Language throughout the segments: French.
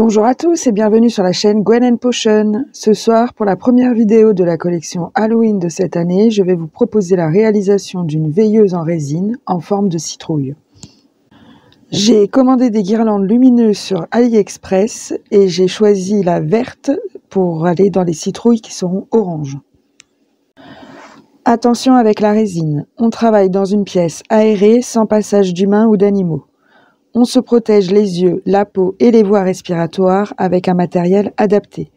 Bonjour à tous et bienvenue sur la chaîne Gwen & Potion. Ce soir, pour la première vidéo de la collection Halloween de cette année, je vais vous proposer la réalisation d'une veilleuse en résine en forme de citrouille. J'ai commandé des guirlandes lumineuses sur AliExpress et j'ai choisi la verte pour aller dans les citrouilles qui seront oranges. Attention avec la résine, on travaille dans une pièce aérée sans passage d'humains ou d'animaux. On se protège les yeux, la peau et les voies respiratoires avec un matériel adapté.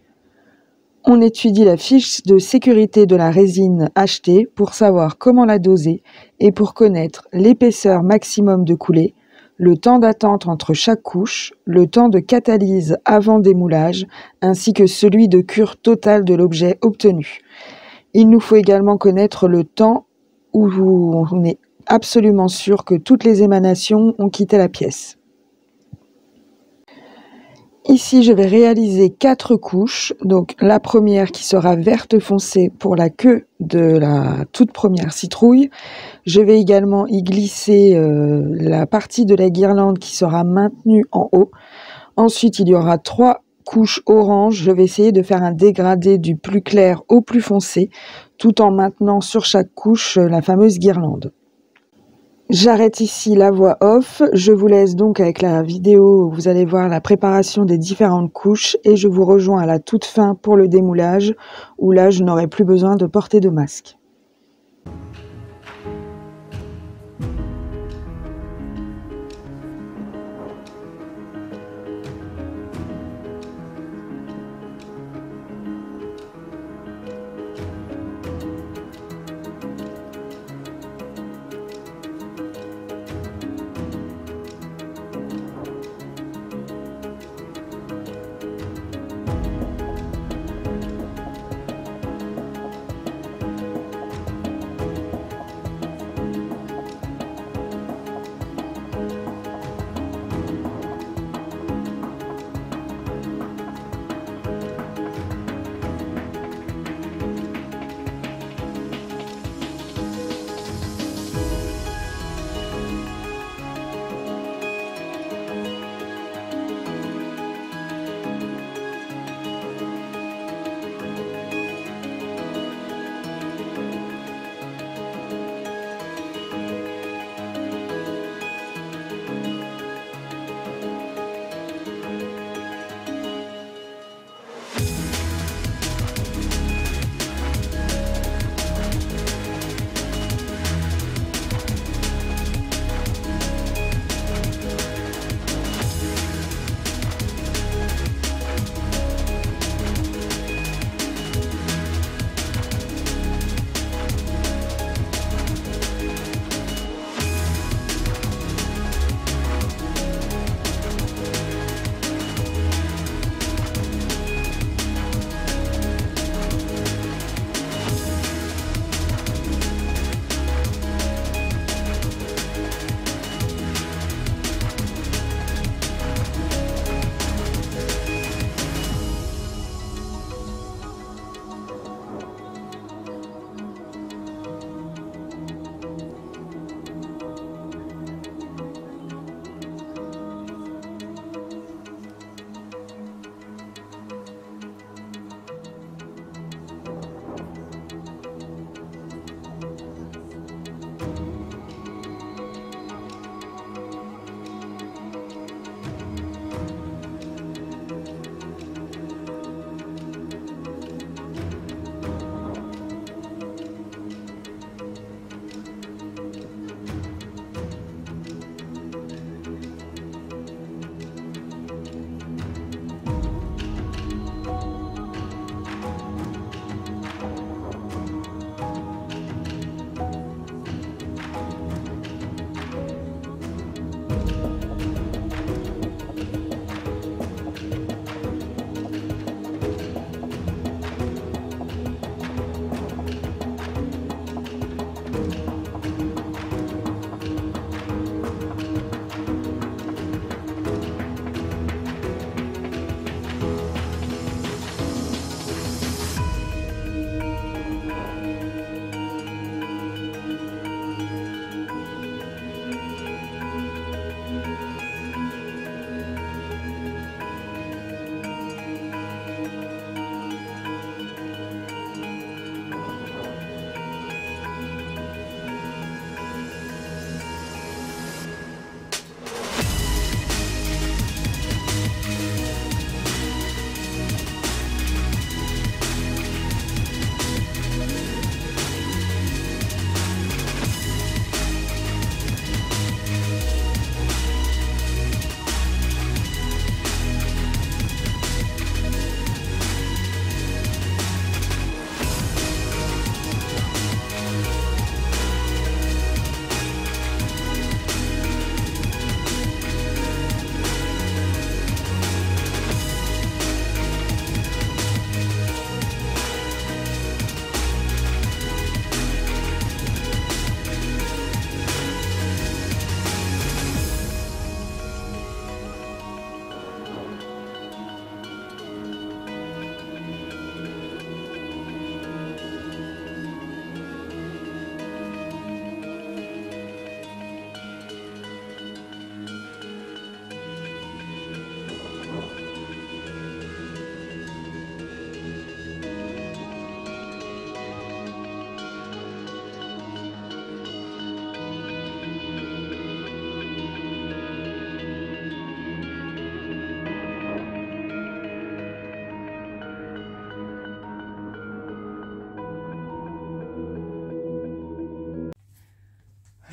On étudie la fiche de sécurité de la résine achetée pour savoir comment la doser et pour connaître l'épaisseur maximum de coulée, le temps d'attente entre chaque couche, le temps de catalyse avant démoulage, ainsi que celui de cure totale de l'objet obtenu. Il nous faut également connaître le temps où on est absolument sûr que toutes les émanations ont quitté la pièce. Ici, je vais réaliser 4 couches. Donc la première qui sera verte foncé pour la queue de la toute première citrouille. Je vais également y glisser la partie de la guirlande qui sera maintenue en haut. Ensuite, il y aura 3 couches orange. Je vais essayer de faire un dégradé du plus clair au plus foncé, tout en maintenant sur chaque couche la fameuse guirlande. J'arrête ici la voix off, je vous laisse donc avec la vidéo où vous allez voir la préparation des différentes couches et je vous rejoins à la toute fin pour le démoulage où là je n'aurai plus besoin de porter de masque.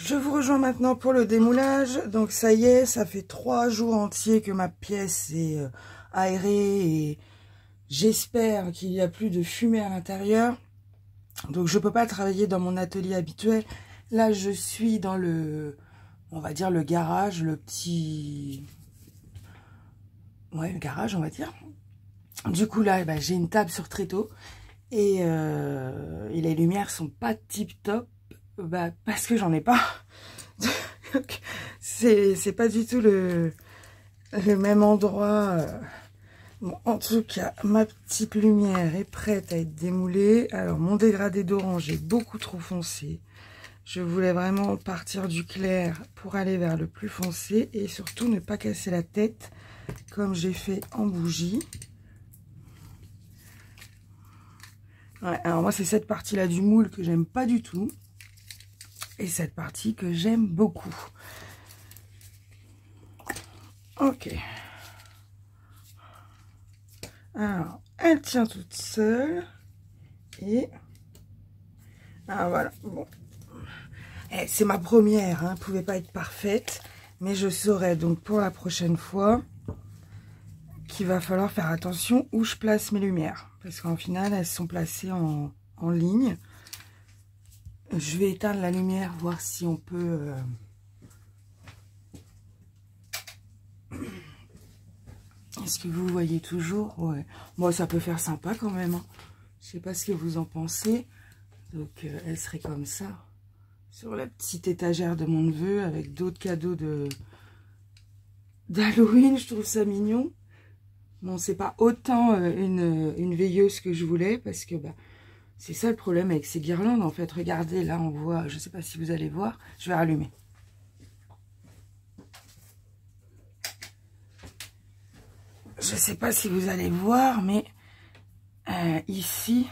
Je vous rejoins maintenant pour le démoulage. Donc ça y est, ça fait 3 jours entiers que ma pièce est aérée et j'espère qu'il n'y a plus de fumée à l'intérieur. Donc je peux pas travailler dans mon atelier habituel. Là je suis dans le, on va dire le garage, le petit... Ouais, le garage on va dire. Du coup là, j'ai une table sur tréteau et les lumières sont pas tip top. Parce que j'en ai pas. C'est pas du tout le même endroit. Bon, en tout cas, ma petite lumière est prête à être démoulée. Alors, mon dégradé d'orange est beaucoup trop foncé. Je voulais vraiment partir du clair pour aller vers le plus foncé. Et surtout, ne pas casser la tête comme j'ai fait en bougie. Ouais, alors moi, c'est cette partie-là du moule que j'aime pas du tout. Et cette partie que j'aime beaucoup. Ok. Alors, elle tient toute seule. Et... ah, voilà. Bon. C'est ma première, hein. Elle ne pouvait pas être parfaite. Mais je saurai donc pour la prochaine fois qu'il va falloir faire attention où je place mes lumières. Parce qu'en final, elles sont placées en ligne. Je vais éteindre la lumière, voir si on peut... Est-ce que vous voyez toujours? Ouais. Bon, ça peut faire sympa quand même. Hein. Je sais pas ce que vous en pensez. Donc, elle serait comme ça. Sur la petite étagère de mon neveu, avec d'autres cadeaux d'Halloween. Je trouve ça mignon. Bon, c'est pas autant une veilleuse que je voulais, parce que... c'est ça le problème avec ces guirlandes, en fait. Regardez, là, on voit... je ne sais pas si vous allez voir. Je vais rallumer. Je ne sais pas si vous allez voir, mais ici,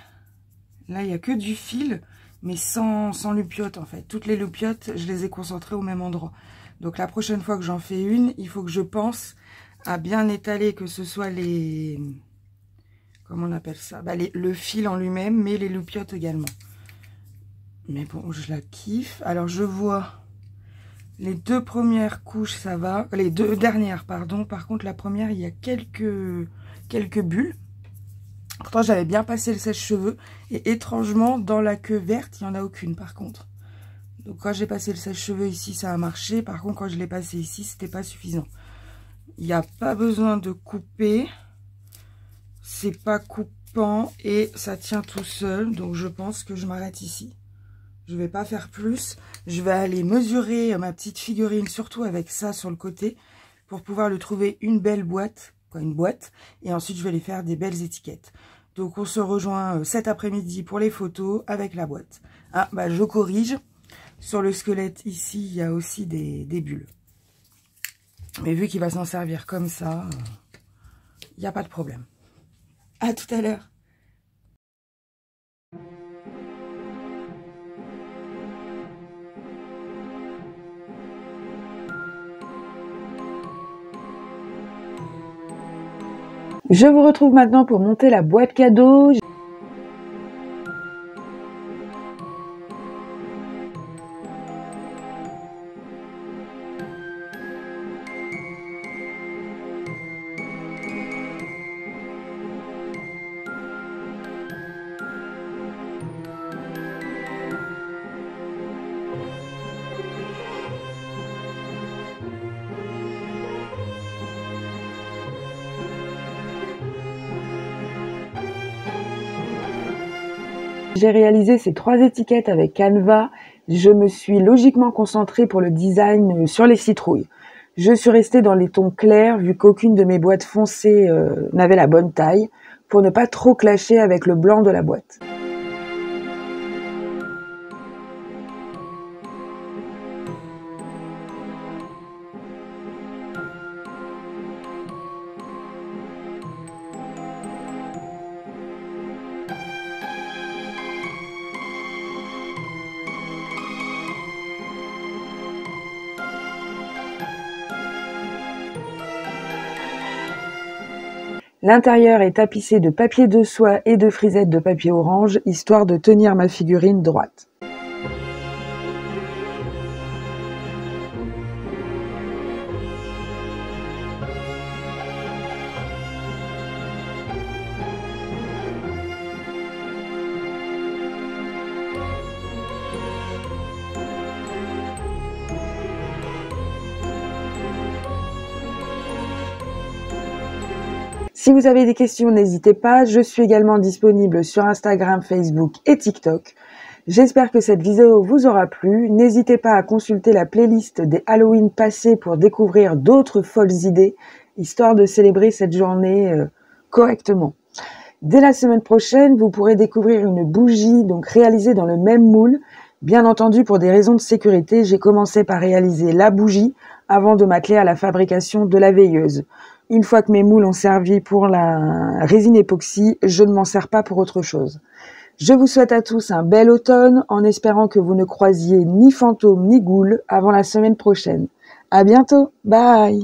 là, il n'y a que du fil, mais sans loupiote, en fait. Toutes les loupiotes, je les ai concentrées au même endroit. Donc, la prochaine fois que j'en fais une, il faut que je pense à bien étaler, que ce soit les... comment on appelle ça? Le fil en lui-même, mais les loupiotes également. Mais bon, je la kiffe. Alors, je vois les 2 premières couches, ça va. Les 2 dernières, pardon. Par contre, la première, il y a quelques bulles. Pourtant, j'avais bien passé le sèche-cheveux. Et étrangement, dans la queue verte, il n'y en a aucune, par contre. Donc, quand j'ai passé le sèche-cheveux ici, ça a marché. Par contre, quand je l'ai passé ici, c'était pas suffisant. Il n'y a pas besoin de couper. C'est pas coupant et ça tient tout seul. Donc, je pense que je m'arrête ici. Je ne vais pas faire plus. Je vais aller mesurer ma petite figurine, surtout avec ça sur le côté, pour pouvoir lui trouver une belle boîte, une boîte. Et ensuite, je vais lui faire des belles étiquettes. Donc, on se rejoint cet après-midi pour les photos avec la boîte. Ah, je corrige. Sur le squelette, ici, il y a aussi des bulles. Mais vu qu'il va s'en servir comme ça, il n'y a pas de problème. À tout à l'heure. Je vous retrouve maintenant pour monter la boîte cadeau. J'ai réalisé ces 3 étiquettes avec Canva. Je me suis logiquement concentrée pour le design sur les citrouilles. Je suis restée dans les tons clairs vu qu'aucune de mes boîtes foncées n'avait la bonne taille pour ne pas trop clasher avec le blanc de la boîte. L'intérieur est tapissé de papier de soie et de frisettes de papier orange, histoire de tenir ma figurine droite. Si vous avez des questions, n'hésitez pas. Je suis également disponible sur Instagram, Facebook et TikTok. J'espère que cette vidéo vous aura plu. N'hésitez pas à consulter la playlist des Halloween passés pour découvrir d'autres folles idées, histoire de célébrer cette journée correctement. Dès la semaine prochaine, vous pourrez découvrir une bougie donc réalisée dans le même moule. Bien entendu, pour des raisons de sécurité, j'ai commencé par réaliser la bougie avant de m'atteler à la fabrication de la veilleuse. Une fois que mes moules ont servi pour la résine époxy, je ne m'en sers pas pour autre chose. Je vous souhaite à tous un bel automne en espérant que vous ne croisiez ni fantômes ni ghouls avant la semaine prochaine. À bientôt, bye!